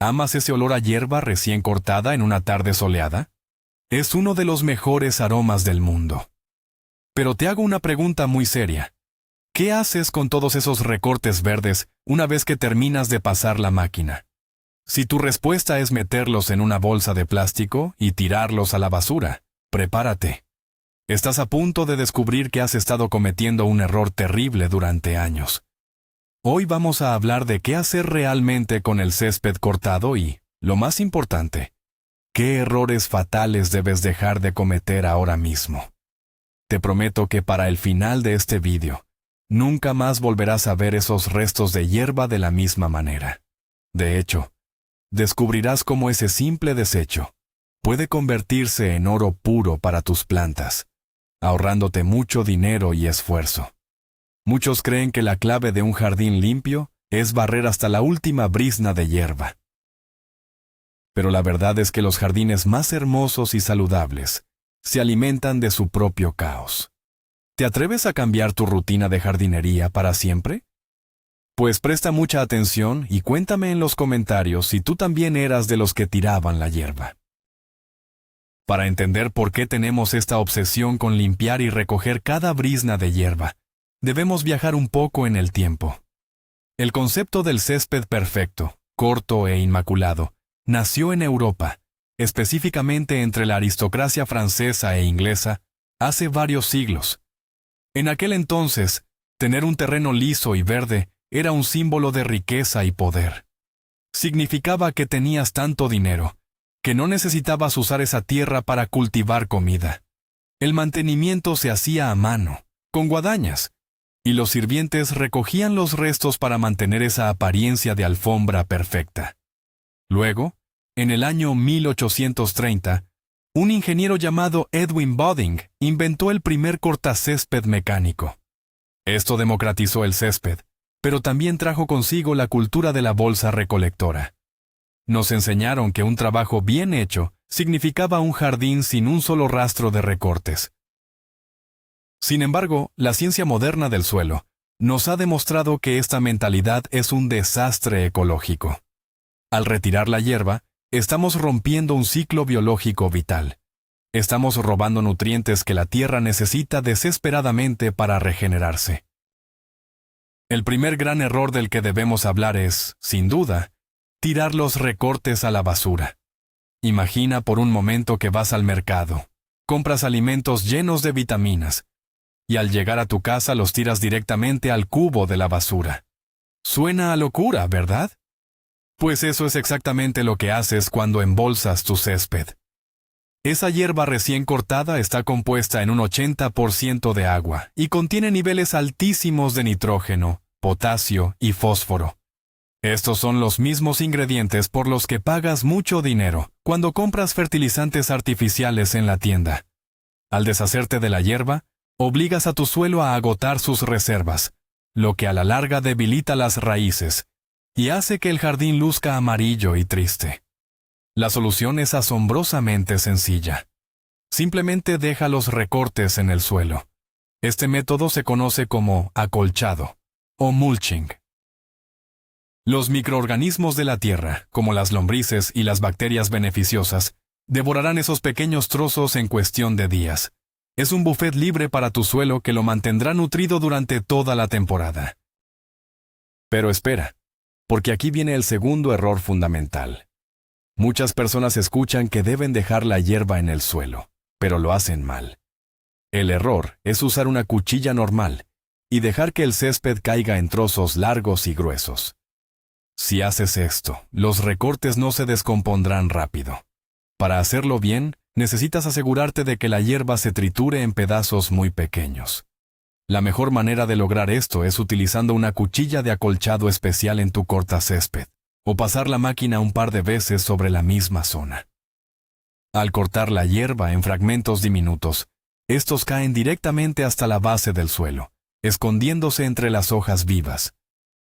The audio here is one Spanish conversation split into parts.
¿Amas ese olor a hierba recién cortada en una tarde soleada? Es uno de los mejores aromas del mundo. Pero te hago una pregunta muy seria. ¿Qué haces con todos esos recortes verdes una vez que terminas de pasar la máquina? Si tu respuesta es meterlos en una bolsa de plástico y tirarlos a la basura, prepárate. Estás a punto de descubrir que has estado cometiendo un error terrible durante años. Hoy vamos a hablar de qué hacer realmente con el césped cortado y, lo más importante, qué errores fatales debes dejar de cometer ahora mismo. Te prometo que para el final de este vídeo, nunca más volverás a ver esos restos de hierba de la misma manera. De hecho, descubrirás cómo ese simple desecho puede convertirse en oro puro para tus plantas, ahorrándote mucho dinero y esfuerzo. Muchos creen que la clave de un jardín limpio es barrer hasta la última brizna de hierba. Pero la verdad es que los jardines más hermosos y saludables se alimentan de su propio caos. ¿Te atreves a cambiar tu rutina de jardinería para siempre? Pues presta mucha atención y cuéntame en los comentarios si tú también eras de los que tiraban la hierba. Para entender por qué tenemos esta obsesión con limpiar y recoger cada brizna de hierba, debemos viajar un poco en el tiempo. El concepto del césped perfecto, corto e inmaculado, nació en Europa, específicamente entre la aristocracia francesa e inglesa, hace varios siglos. En aquel entonces, tener un terreno liso y verde era un símbolo de riqueza y poder. Significaba que tenías tanto dinero, que no necesitabas usar esa tierra para cultivar comida. El mantenimiento se hacía a mano, con guadañas, y los sirvientes recogían los restos para mantener esa apariencia de alfombra perfecta. Luego, en el año 1830, un ingeniero llamado Edwin Budding inventó el primer cortacésped mecánico. Esto democratizó el césped, pero también trajo consigo la cultura de la bolsa recolectora. Nos enseñaron que un trabajo bien hecho significaba un jardín sin un solo rastro de recortes. Sin embargo, la ciencia moderna del suelo nos ha demostrado que esta mentalidad es un desastre ecológico. Al retirar la hierba, estamos rompiendo un ciclo biológico vital. Estamos robando nutrientes que la tierra necesita desesperadamente para regenerarse. El primer gran error del que debemos hablar es, sin duda, tirar los recortes a la basura. Imagina por un momento que vas al mercado, compras alimentos llenos de vitaminas, y al llegar a tu casa los tiras directamente al cubo de la basura. Suena a locura, ¿verdad? Pues eso es exactamente lo que haces cuando embolsas tu césped. Esa hierba recién cortada está compuesta en un 80% de agua y contiene niveles altísimos de nitrógeno, potasio y fósforo. Estos son los mismos ingredientes por los que pagas mucho dinero cuando compras fertilizantes artificiales en la tienda. Al deshacerte de la hierba, obligas a tu suelo a agotar sus reservas, lo que a la larga debilita las raíces y hace que el jardín luzca amarillo y triste. La solución es asombrosamente sencilla. Simplemente deja los recortes en el suelo. Este método se conoce como acolchado o mulching. Los microorganismos de la tierra, como las lombrices y las bacterias beneficiosas, devorarán esos pequeños trozos en cuestión de días. Es un buffet libre para tu suelo que lo mantendrá nutrido durante toda la temporada. Pero espera, porque aquí viene el segundo error fundamental. Muchas personas escuchan que deben dejar la hierba en el suelo, pero lo hacen mal. El error es usar una cuchilla normal y dejar que el césped caiga en trozos largos y gruesos. Si haces esto, los recortes no se descompondrán rápido. Para hacerlo bien, necesitas asegurarte de que la hierba se triture en pedazos muy pequeños. La mejor manera de lograr esto es utilizando una cuchilla de acolchado especial en tu cortacésped, o pasar la máquina un par de veces sobre la misma zona. Al cortar la hierba en fragmentos diminutos, estos caen directamente hasta la base del suelo, escondiéndose entre las hojas vivas.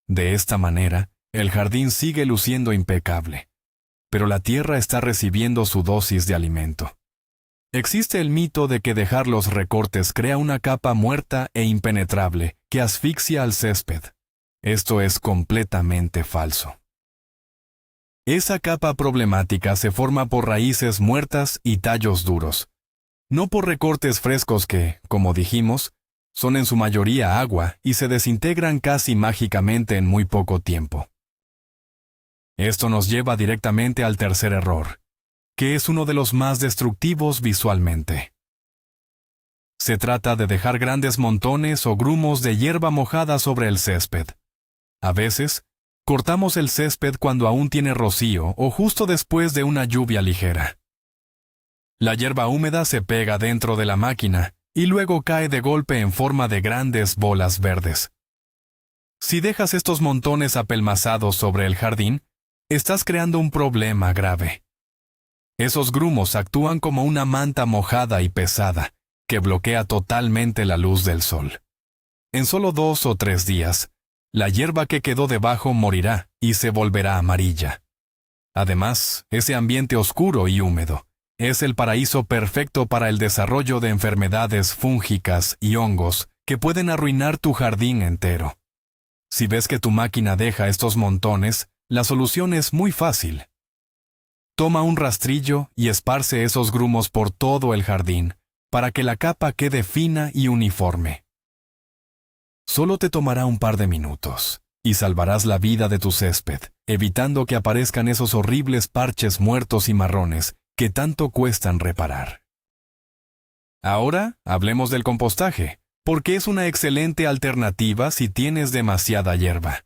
De esta manera, el jardín sigue luciendo impecable, pero la tierra está recibiendo su dosis de alimento. Existe el mito de que dejar los recortes crea una capa muerta e impenetrable que asfixia al césped. Esto es completamente falso. Esa capa problemática se forma por raíces muertas y tallos duros, no por recortes frescos que, como dijimos, son en su mayoría agua y se desintegran casi mágicamente en muy poco tiempo. Esto nos lleva directamente al tercer error, que es uno de los más destructivos visualmente. Se trata de dejar grandes montones o grumos de hierba mojada sobre el césped. A veces, cortamos el césped cuando aún tiene rocío o justo después de una lluvia ligera. La hierba húmeda se pega dentro de la máquina y luego cae de golpe en forma de grandes bolas verdes. Si dejas estos montones apelmazados sobre el jardín, estás creando un problema grave. Esos grumos actúan como una manta mojada y pesada, que bloquea totalmente la luz del sol. En solo 2 o 3 días, la hierba que quedó debajo morirá y se volverá amarilla. Además, ese ambiente oscuro y húmedo es el paraíso perfecto para el desarrollo de enfermedades fúngicas y hongos que pueden arruinar tu jardín entero. Si ves que tu máquina deja estos montones, la solución es muy fácil. Toma un rastrillo y esparce esos grumos por todo el jardín, para que la capa quede fina y uniforme. Solo te tomará un par de minutos, y salvarás la vida de tu césped, evitando que aparezcan esos horribles parches muertos y marrones que tanto cuestan reparar. Ahora, hablemos del compostaje, porque es una excelente alternativa si tienes demasiada hierba.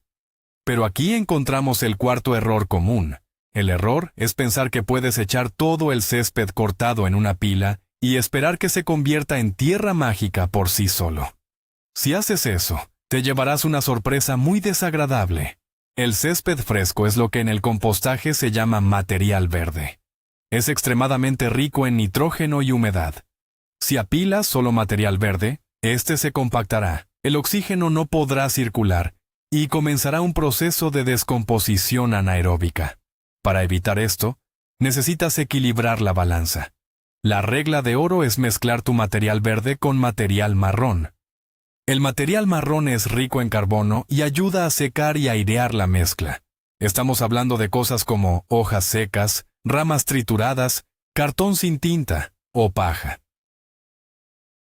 Pero aquí encontramos el cuarto error común. El error es pensar que puedes echar todo el césped cortado en una pila y esperar que se convierta en tierra mágica por sí solo. Si haces eso, te llevarás una sorpresa muy desagradable. El césped fresco es lo que en el compostaje se llama material verde. Es extremadamente rico en nitrógeno y humedad. Si apilas solo material verde, este se compactará, el oxígeno no podrá circular y comenzará un proceso de descomposición anaeróbica. Para evitar esto, necesitas equilibrar la balanza. La regla de oro es mezclar tu material verde con material marrón. El material marrón es rico en carbono y ayuda a secar y airear la mezcla. Estamos hablando de cosas como hojas secas, ramas trituradas, cartón sin tinta o paja.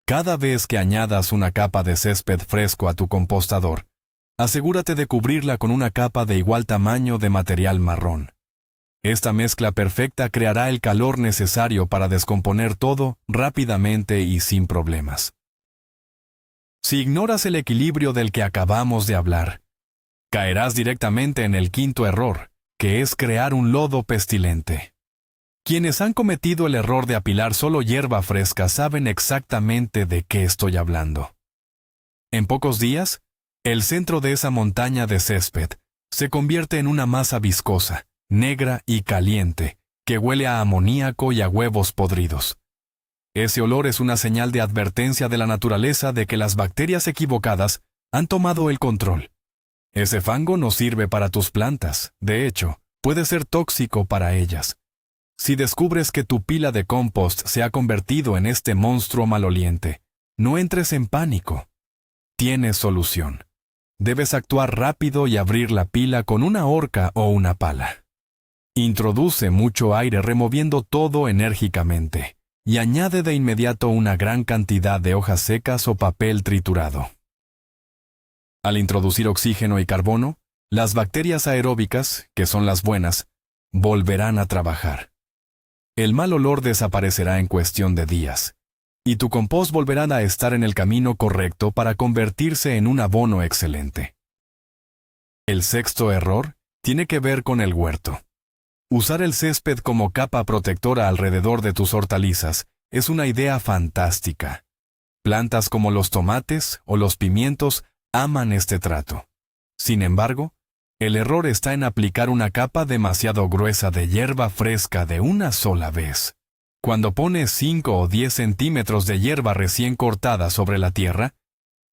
Cada vez que añadas una capa de césped fresco a tu compostador, asegúrate de cubrirla con una capa de igual tamaño de material marrón. Esta mezcla perfecta creará el calor necesario para descomponer todo rápidamente y sin problemas. Si ignoras el equilibrio del que acabamos de hablar, caerás directamente en el quinto error, que es crear un lodo pestilente. Quienes han cometido el error de apilar solo hierba fresca saben exactamente de qué estoy hablando. En pocos días, el centro de esa montaña de césped se convierte en una masa viscosa, negra y caliente, que huele a amoníaco y a huevos podridos. Ese olor es una señal de advertencia de la naturaleza de que las bacterias equivocadas han tomado el control. Ese fango no sirve para tus plantas, de hecho, puede ser tóxico para ellas. Si descubres que tu pila de compost se ha convertido en este monstruo maloliente, no entres en pánico. Tienes solución. Debes actuar rápido y abrir la pila con una horca o una pala. Introduce mucho aire removiendo todo enérgicamente y añade de inmediato una gran cantidad de hojas secas o papel triturado. Al introducir oxígeno y carbono, las bacterias aeróbicas, que son las buenas, volverán a trabajar. El mal olor desaparecerá en cuestión de días, y tu compost volverá a estar en el camino correcto para convertirse en un abono excelente. El sexto error tiene que ver con el huerto. Usar el césped como capa protectora alrededor de tus hortalizas es una idea fantástica. Plantas como los tomates o los pimientos aman este trato. Sin embargo, el error está en aplicar una capa demasiado gruesa de hierba fresca de una sola vez. Cuando pones 5 o 10 centímetros de hierba recién cortada sobre la tierra,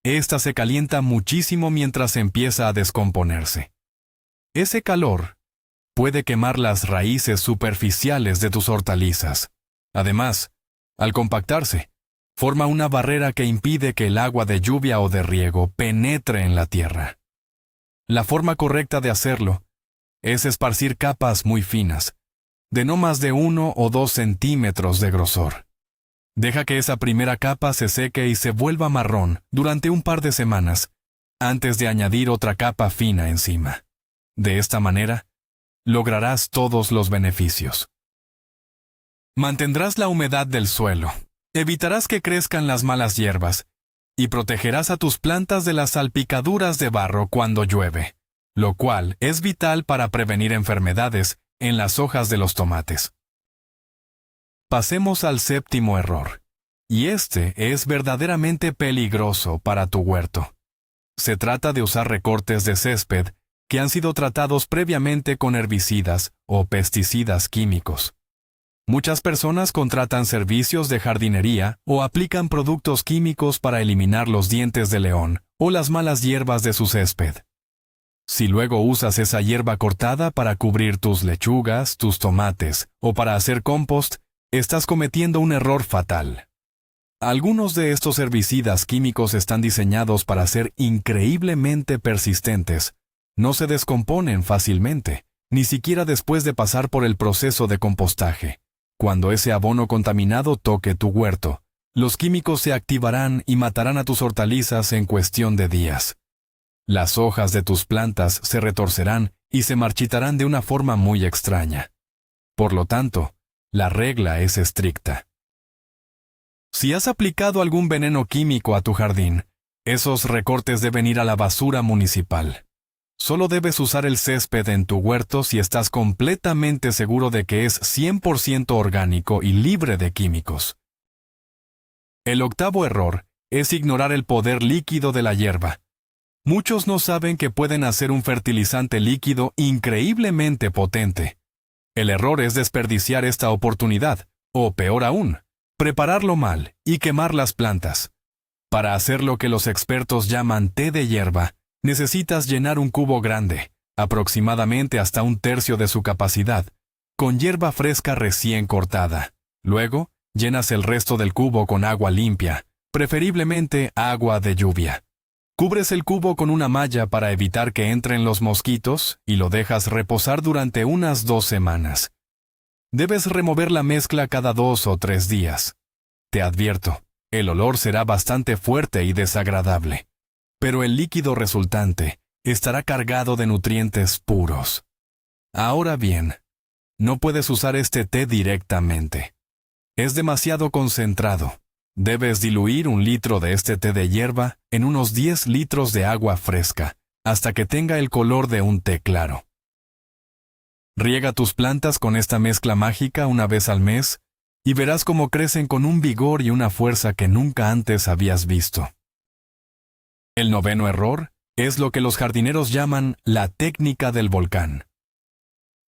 ésta se calienta muchísimo mientras empieza a descomponerse. Ese calor puede quemar las raíces superficiales de tus hortalizas. Además, al compactarse, forma una barrera que impide que el agua de lluvia o de riego penetre en la tierra. La forma correcta de hacerlo es esparcir capas muy finas, de no más de 1 o 2 centímetros de grosor. Deja que esa primera capa se seque y se vuelva marrón durante un par de semanas, antes de añadir otra capa fina encima. De esta manera, lograrás todos los beneficios. Mantendrás la humedad del suelo, evitarás que crezcan las malas hierbas, y protegerás a tus plantas de las salpicaduras de barro cuando llueve, lo cual es vital para prevenir enfermedades en las hojas de los tomates. Pasemos al séptimo error, y este es verdaderamente peligroso para tu huerto. Se trata de usar recortes de césped que han sido tratados previamente con herbicidas o pesticidas químicos. Muchas personas contratan servicios de jardinería o aplican productos químicos para eliminar los dientes de león o las malas hierbas de su césped. Si luego usas esa hierba cortada para cubrir tus lechugas, tus tomates o para hacer compost, estás cometiendo un error fatal. Algunos de estos herbicidas químicos están diseñados para ser increíblemente persistentes. No se descomponen fácilmente, ni siquiera después de pasar por el proceso de compostaje. Cuando ese abono contaminado toque tu huerto, los químicos se activarán y matarán a tus hortalizas en cuestión de días. Las hojas de tus plantas se retorcerán y se marchitarán de una forma muy extraña. Por lo tanto, la regla es estricta. Si has aplicado algún veneno químico a tu jardín, esos recortes deben ir a la basura municipal. Solo debes usar el césped en tu huerto si estás completamente seguro de que es 100% orgánico y libre de químicos. El octavo error es ignorar el poder líquido de la hierba. Muchos no saben que pueden hacer un fertilizante líquido increíblemente potente. El error es desperdiciar esta oportunidad, o peor aún, prepararlo mal y quemar las plantas. Para hacer lo que los expertos llaman té de hierba, necesitas llenar un cubo grande, aproximadamente hasta 1/3 de su capacidad, con hierba fresca recién cortada. Luego, llenas el resto del cubo con agua limpia, preferiblemente agua de lluvia. Cubres el cubo con una malla para evitar que entren los mosquitos y lo dejas reposar durante unas 2 semanas. Debes remover la mezcla cada 2 o 3 días. Te advierto, el olor será bastante fuerte y desagradable, pero el líquido resultante estará cargado de nutrientes puros. Ahora bien, no puedes usar este té directamente. Es demasiado concentrado. Debes diluir 1 litro de este té de hierba en unos 10 litros de agua fresca, hasta que tenga el color de un té claro. Riega tus plantas con esta mezcla mágica una vez al mes, y verás cómo crecen con un vigor y una fuerza que nunca antes habías visto. El noveno error es lo que los jardineros llaman la técnica del volcán.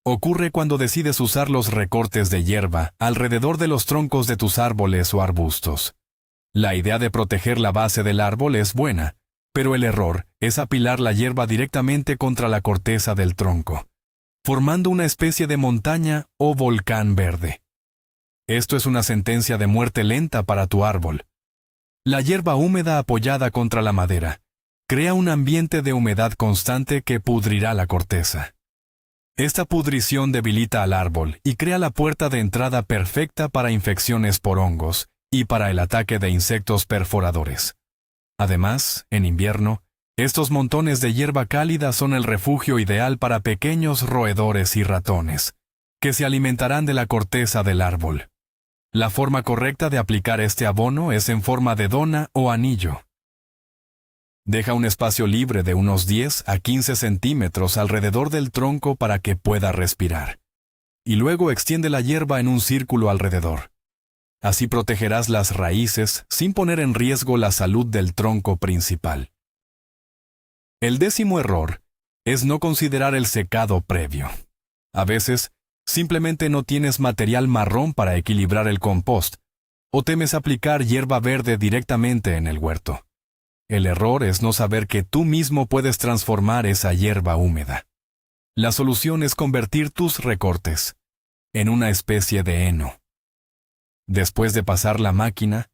Ocurre cuando decides usar los recortes de hierba alrededor de los troncos de tus árboles o arbustos. La idea de proteger la base del árbol es buena, pero el error es apilar la hierba directamente contra la corteza del tronco, formando una especie de montaña o volcán verde. Esto es una sentencia de muerte lenta para tu árbol. La hierba húmeda apoyada contra la madera crea un ambiente de humedad constante que pudrirá la corteza. Esta pudrición debilita al árbol y crea la puerta de entrada perfecta para infecciones por hongos y para el ataque de insectos perforadores. Además, en invierno, estos montones de hierba cálida son el refugio ideal para pequeños roedores y ratones, que se alimentarán de la corteza del árbol. La forma correcta de aplicar este abono es en forma de dona o anillo. Deja un espacio libre de unos 10 a 15 centímetros alrededor del tronco para que pueda respirar. Y luego extiende la hierba en un círculo alrededor. Así protegerás las raíces sin poner en riesgo la salud del tronco principal. El 10º error es no considerar el secado previo. A veces, simplemente no tienes material marrón para equilibrar el compost, o temes aplicar hierba verde directamente en el huerto. El error es no saber que tú mismo puedes transformar esa hierba húmeda. La solución es convertir tus recortes en una especie de heno. Después de pasar la máquina,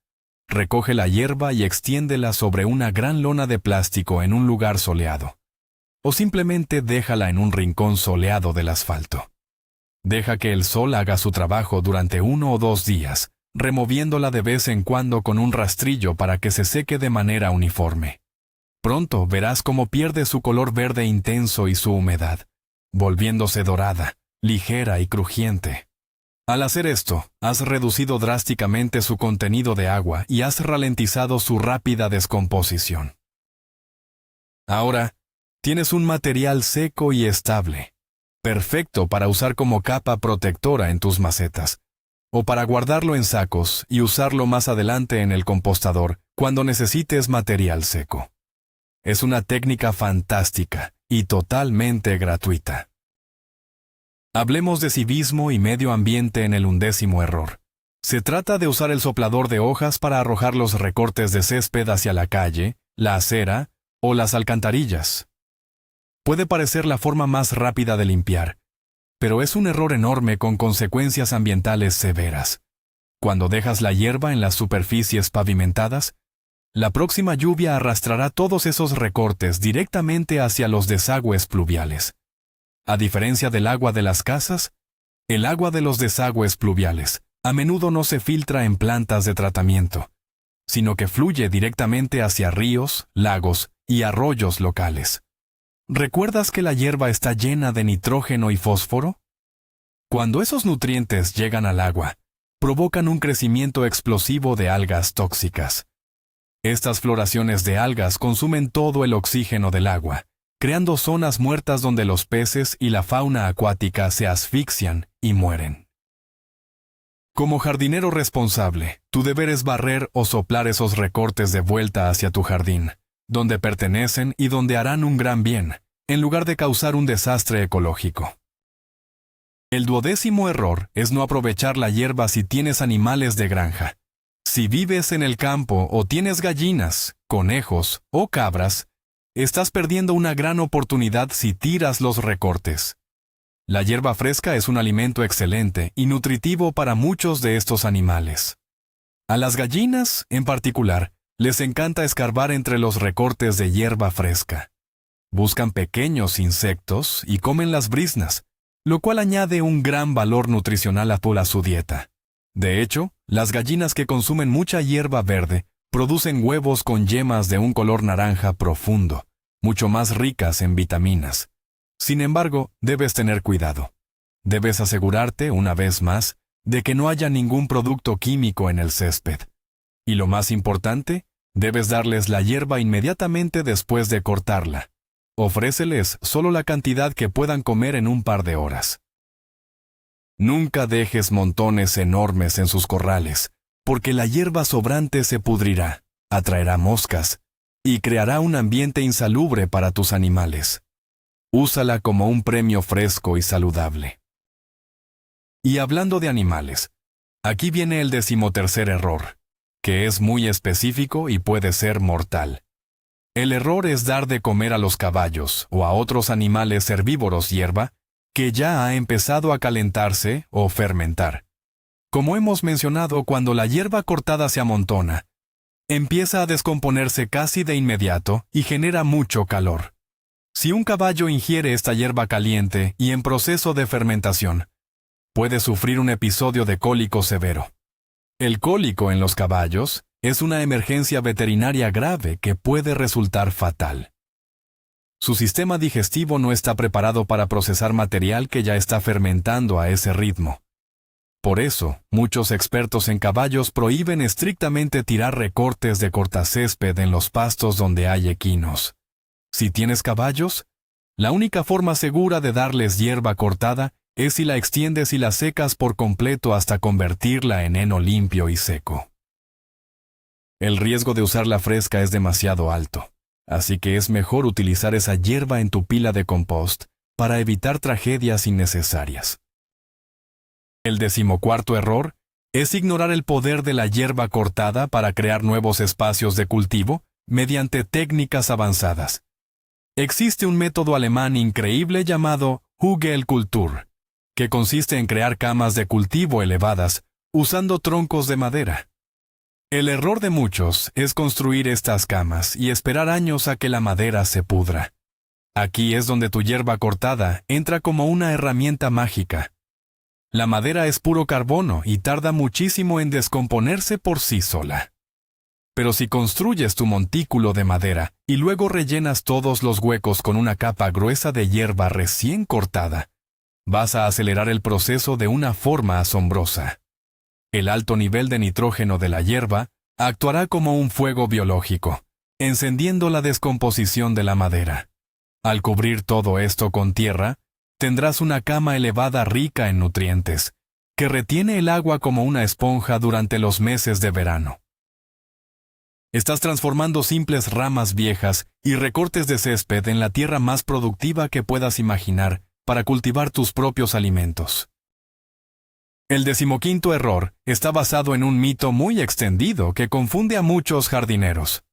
recoge la hierba y extiéndela sobre una gran lona de plástico en un lugar soleado. o simplemente déjala en un rincón soleado del asfalto. Deja que el sol haga su trabajo durante 1 o 2 días, removiéndola de vez en cuando con un rastrillo para que se seque de manera uniforme. Pronto verás cómo pierde su color verde intenso y su humedad, volviéndose dorada, ligera y crujiente. Al hacer esto, has reducido drásticamente su contenido de agua y has ralentizado su rápida descomposición. Ahora, tienes un material seco y estable, perfecto para usar como capa protectora en tus macetas, o para guardarlo en sacos y usarlo más adelante en el compostador cuando necesites material seco. Es una técnica fantástica y totalmente gratuita. Hablemos de civismo y medio ambiente en el 11º error. Se trata de usar el soplador de hojas para arrojar los recortes de césped hacia la calle, la acera o las alcantarillas. Puede parecer la forma más rápida de limpiar, pero es un error enorme con consecuencias ambientales severas. Cuando dejas la hierba en las superficies pavimentadas, la próxima lluvia arrastrará todos esos recortes directamente hacia los desagües pluviales. A diferencia del agua de las casas, el agua de los desagües pluviales a menudo no se filtra en plantas de tratamiento, sino que fluye directamente hacia ríos, lagos y arroyos locales. ¿Recuerdas que la hierba está llena de nitrógeno y fósforo? Cuando esos nutrientes llegan al agua, provocan un crecimiento explosivo de algas tóxicas. Estas floraciones de algas consumen todo el oxígeno del agua, creando zonas muertas donde los peces y la fauna acuática se asfixian y mueren. Como jardinero responsable, tu deber es barrer o soplar esos recortes de vuelta hacia tu jardín, donde pertenecen y donde harán un gran bien, en lugar de causar un desastre ecológico. El 12º error es no aprovechar la hierba si tienes animales de granja. Si vives en el campo o tienes gallinas, conejos o cabras, estás perdiendo una gran oportunidad si tiras los recortes. La hierba fresca es un alimento excelente y nutritivo para muchos de estos animales. A las gallinas, en particular, les encanta escarbar entre los recortes de hierba fresca. Buscan pequeños insectos y comen las briznas, lo cual añade un gran valor nutricional a su dieta. De hecho, las gallinas que consumen mucha hierba verde producen huevos con yemas de un color naranja profundo, mucho más ricas en vitaminas. Sin embargo, debes tener cuidado. Debes asegurarte, una vez más, de que no haya ningún producto químico en el césped. Y lo más importante, debes darles la hierba inmediatamente después de cortarla. Ofréceles solo la cantidad que puedan comer en un par de horas. Nunca dejes montones enormes en sus corrales, porque la hierba sobrante se pudrirá, atraerá moscas y creará un ambiente insalubre para tus animales. Úsala como un premio fresco y saludable. Y hablando de animales, aquí viene el 13º error, que es muy específico y puede ser mortal. El error es dar de comer a los caballos o a otros animales herbívoros hierba que ya ha empezado a calentarse o fermentar. Como hemos mencionado, cuando la hierba cortada se amontona, empieza a descomponerse casi de inmediato y genera mucho calor. Si un caballo ingiere esta hierba caliente y en proceso de fermentación, puede sufrir un episodio de cólico severo. El cólico en los caballos es una emergencia veterinaria grave que puede resultar fatal. Su sistema digestivo no está preparado para procesar material que ya está fermentando a ese ritmo. Por eso, muchos expertos en caballos prohíben estrictamente tirar recortes de cortacésped en los pastos donde hay equinos. Si tienes caballos, la única forma segura de darles hierba cortada es si la extiendes y la secas por completo hasta convertirla en heno limpio y seco. El riesgo de usarla fresca es demasiado alto, así que es mejor utilizar esa hierba en tu pila de compost para evitar tragedias innecesarias. El 14º error es ignorar el poder de la hierba cortada para crear nuevos espacios de cultivo mediante técnicas avanzadas. Existe un método alemán increíble llamado Hügelkultur, que consiste en crear camas de cultivo elevadas usando troncos de madera. El error de muchos es construir estas camas y esperar años a que la madera se pudra. Aquí es donde tu hierba cortada entra como una herramienta mágica. La madera es puro carbono y tarda muchísimo en descomponerse por sí sola. Pero si construyes tu montículo de madera y luego rellenas todos los huecos con una capa gruesa de hierba recién cortada, vas a acelerar el proceso de una forma asombrosa. El alto nivel de nitrógeno de la hierba actuará como un fuego biológico, encendiendo la descomposición de la madera. Al cubrir todo esto con tierra, tendrás una cama elevada rica en nutrientes, que retiene el agua como una esponja durante los meses de verano. Estás transformando simples ramas viejas y recortes de césped en la tierra más productiva que puedas imaginar para cultivar tus propios alimentos. El 15º error está basado en un mito muy extendido que confunde a muchos jardineros.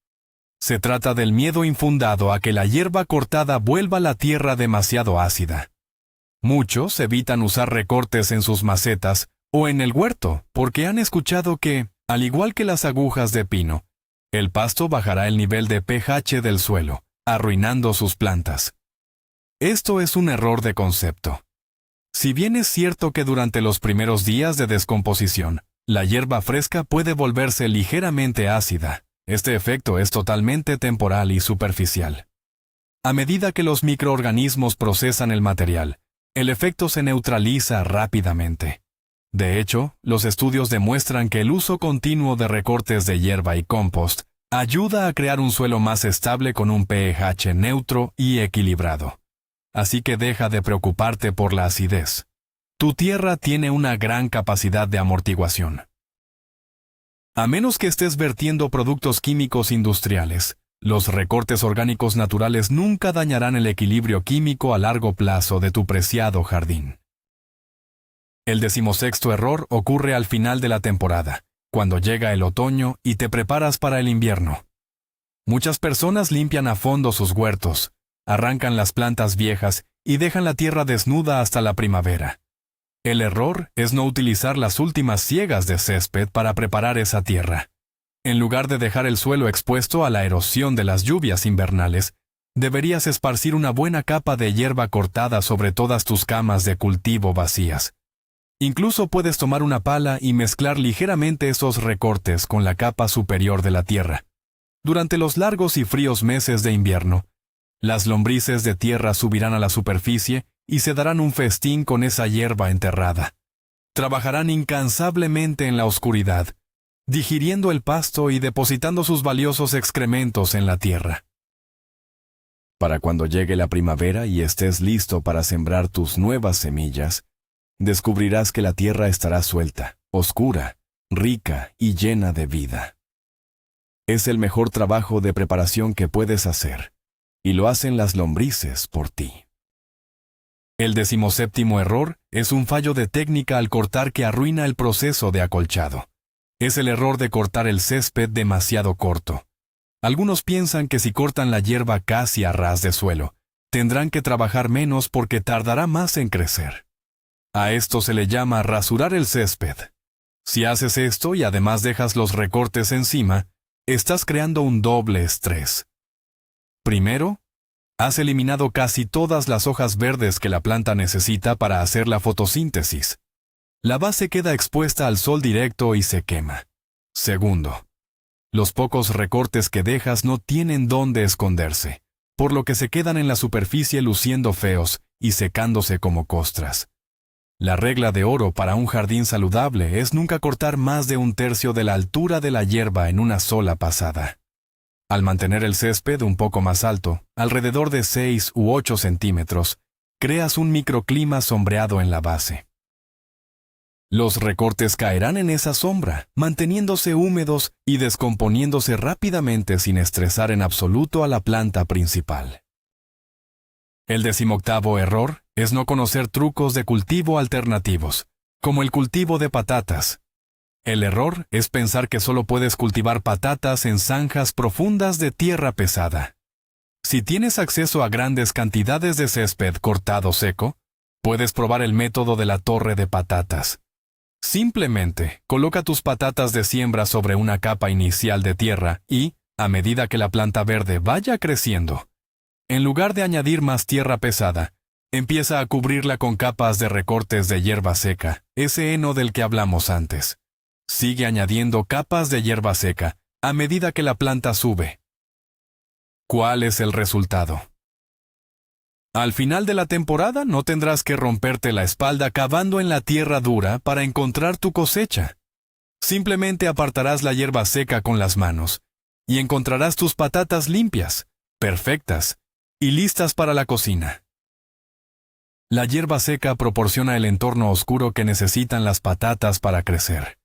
Se trata del miedo infundado a que la hierba cortada vuelva la tierra demasiado ácida. Muchos evitan usar recortes en sus macetas o en el huerto porque han escuchado que, al igual que las agujas de pino, el pasto bajará el nivel de pH del suelo, arruinando sus plantas. Esto es un error de concepto. Si bien es cierto que durante los primeros días de descomposición, la hierba fresca puede volverse ligeramente ácida, este efecto es totalmente temporal y superficial. A medida que los microorganismos procesan el material, el efecto se neutraliza rápidamente. De hecho, los estudios demuestran que el uso continuo de recortes de hierba y compost ayuda a crear un suelo más estable con un pH neutro y equilibrado. Así que deja de preocuparte por la acidez. Tu tierra tiene una gran capacidad de amortiguación. A menos que estés vertiendo productos químicos industriales, los recortes orgánicos naturales nunca dañarán el equilibrio químico a largo plazo de tu preciado jardín. El 16º error ocurre al final de la temporada, cuando llega el otoño y te preparas para el invierno. Muchas personas limpian a fondo sus huertos, arrancan las plantas viejas y dejan la tierra desnuda hasta la primavera. El error es no utilizar las últimas siegas de césped para preparar esa tierra. En lugar de dejar el suelo expuesto a la erosión de las lluvias invernales, deberías esparcir una buena capa de hierba cortada sobre todas tus camas de cultivo vacías. Incluso puedes tomar una pala y mezclar ligeramente esos recortes con la capa superior de la tierra. Durante los largos y fríos meses de invierno, las lombrices de tierra subirán a la superficie y se darán un festín con esa hierba enterrada. Trabajarán incansablemente en la oscuridad, digiriendo el pasto y depositando sus valiosos excrementos en la tierra. Para cuando llegue la primavera y estés listo para sembrar tus nuevas semillas, descubrirás que la tierra estará suelta, oscura, rica y llena de vida. Es el mejor trabajo de preparación que puedes hacer, y lo hacen las lombrices por ti. El 17º error es un fallo de técnica al cortar que arruina el proceso de acolchado. Es el error de cortar el césped demasiado corto. Algunos piensan que si cortan la hierba casi a ras de suelo, tendrán que trabajar menos porque tardará más en crecer. A esto se le llama rasurar el césped. Si haces esto y además dejas los recortes encima, estás creando un doble estrés. Primero, has eliminado casi todas las hojas verdes que la planta necesita para hacer la fotosíntesis. La base queda expuesta al sol directo y se quema. Segundo, los pocos recortes que dejas no tienen dónde esconderse, por lo que se quedan en la superficie luciendo feos y secándose como costras. La regla de oro para un jardín saludable es nunca cortar más de 1/3 de la altura de la hierba en una sola pasada. Al mantener el césped un poco más alto, alrededor de 6 u 8 centímetros, creas un microclima sombreado en la base. Los recortes caerán en esa sombra, manteniéndose húmedos y descomponiéndose rápidamente sin estresar en absoluto a la planta principal. El 18º error es no conocer trucos de cultivo alternativos, como el cultivo de patatas. El error es pensar que solo puedes cultivar patatas en zanjas profundas de tierra pesada. Si tienes acceso a grandes cantidades de césped cortado seco, puedes probar el método de la torre de patatas. Simplemente coloca tus patatas de siembra sobre una capa inicial de tierra y, a medida que la planta verde vaya creciendo, En lugar de añadir más tierra pesada, empieza a cubrirla con capas de recortes de hierba seca, ese heno del que hablamos antes. Sigue añadiendo capas de hierba seca a medida que la planta sube. ¿Cuál es el resultado? Al final de la temporada no tendrás que romperte la espalda cavando en la tierra dura para encontrar tu cosecha. Simplemente apartarás la hierba seca con las manos y encontrarás tus patatas limpias, perfectas y listas para la cocina. La hierba seca proporciona el entorno oscuro que necesitan las patatas para crecer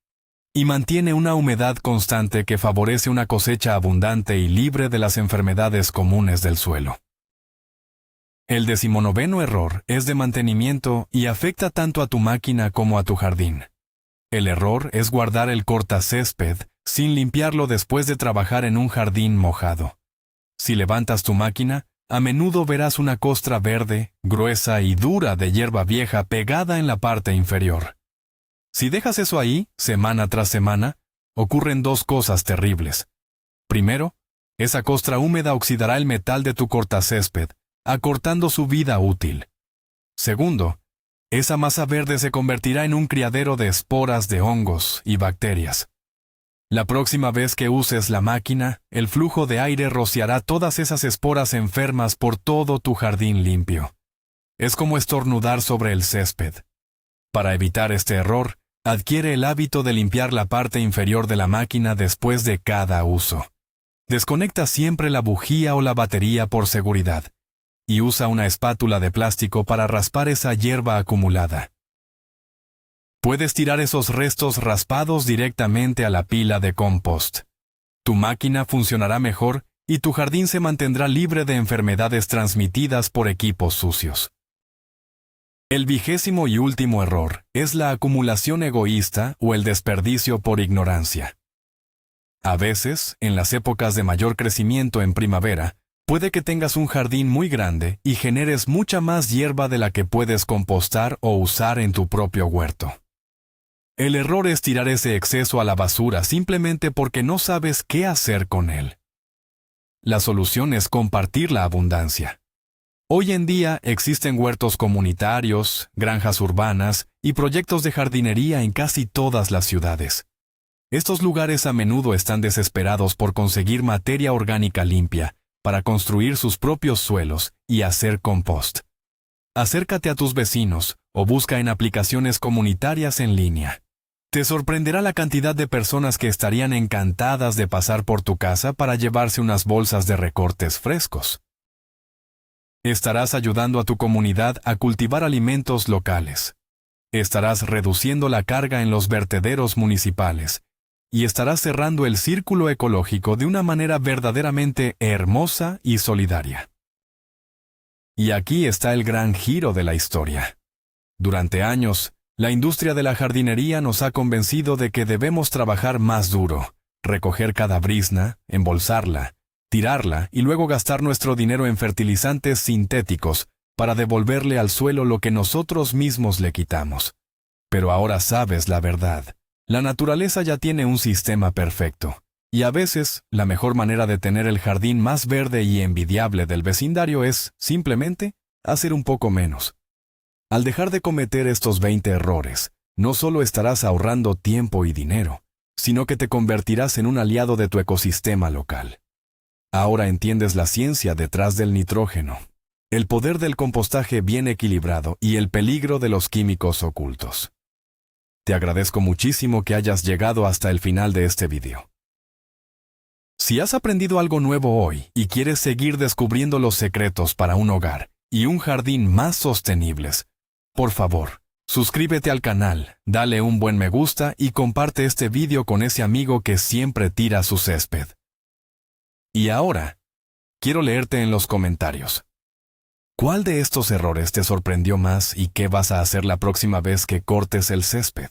y mantiene una humedad constante que favorece una cosecha abundante y libre de las enfermedades comunes del suelo. El 19º error es de mantenimiento y afecta tanto a tu máquina como a tu jardín. El error es guardar el cortacésped sin limpiarlo después de trabajar en un jardín mojado. Si levantas tu máquina, a menudo verás una costra verde, gruesa y dura de hierba vieja pegada en la parte inferior. Si dejas eso ahí, semana tras semana, ocurren dos cosas terribles. Primero, esa costra húmeda oxidará el metal de tu cortacésped, acortando su vida útil. Segundo, esa masa verde se convertirá en un criadero de esporas de hongos y bacterias. La próxima vez que uses la máquina, el flujo de aire rociará todas esas esporas enfermas por todo tu jardín limpio. Es como estornudar sobre el césped. Para evitar este error, adquiere el hábito de limpiar la parte inferior de la máquina después de cada uso. Desconecta siempre la bujía o la batería por seguridad y usa una espátula de plástico para raspar esa hierba acumulada. Puedes tirar esos restos raspados directamente a la pila de compost. Tu máquina funcionará mejor y tu jardín se mantendrá libre de enfermedades transmitidas por equipos sucios. El 20º y último error es la acumulación egoísta o el desperdicio por ignorancia. A veces, en las épocas de mayor crecimiento en primavera, puede que tengas un jardín muy grande y generes mucha más hierba de la que puedes compostar o usar en tu propio huerto. El error es tirar ese exceso a la basura simplemente porque no sabes qué hacer con él. La solución es compartir la abundancia. Hoy en día existen huertos comunitarios, granjas urbanas y proyectos de jardinería en casi todas las ciudades. Estos lugares a menudo están desesperados por conseguir materia orgánica limpia para construir sus propios suelos y hacer compost. Acércate a tus vecinos o busca en aplicaciones comunitarias en línea. Te sorprenderá la cantidad de personas que estarían encantadas de pasar por tu casa para llevarse unas bolsas de recortes frescos. Estarás ayudando a tu comunidad a cultivar alimentos locales. Estarás reduciendo la carga en los vertederos municipales y estarás cerrando el círculo ecológico de una manera verdaderamente hermosa y solidaria. Y aquí está el gran giro de la historia. Durante años, la industria de la jardinería nos ha convencido de que debemos trabajar más duro, recoger cada brizna, embolsarla, tirarla y luego gastar nuestro dinero en fertilizantes sintéticos para devolverle al suelo lo que nosotros mismos le quitamos. Pero ahora sabes la verdad. La naturaleza ya tiene un sistema perfecto, y a veces la mejor manera de tener el jardín más verde y envidiable del vecindario es, simplemente, hacer un poco menos. Al dejar de cometer estos 20 errores, no solo estarás ahorrando tiempo y dinero, sino que te convertirás en un aliado de tu ecosistema local. Ahora entiendes la ciencia detrás del nitrógeno, el poder del compostaje bien equilibrado y el peligro de los químicos ocultos. Te agradezco muchísimo que hayas llegado hasta el final de este video. Si has aprendido algo nuevo hoy y quieres seguir descubriendo los secretos para un hogar y un jardín más sostenibles, por favor, suscríbete al canal, dale un buen me gusta y comparte este video con ese amigo que siempre tira su césped. Y ahora, quiero leerte en los comentarios. ¿Cuál de estos errores te sorprendió más y qué vas a hacer la próxima vez que cortes el césped?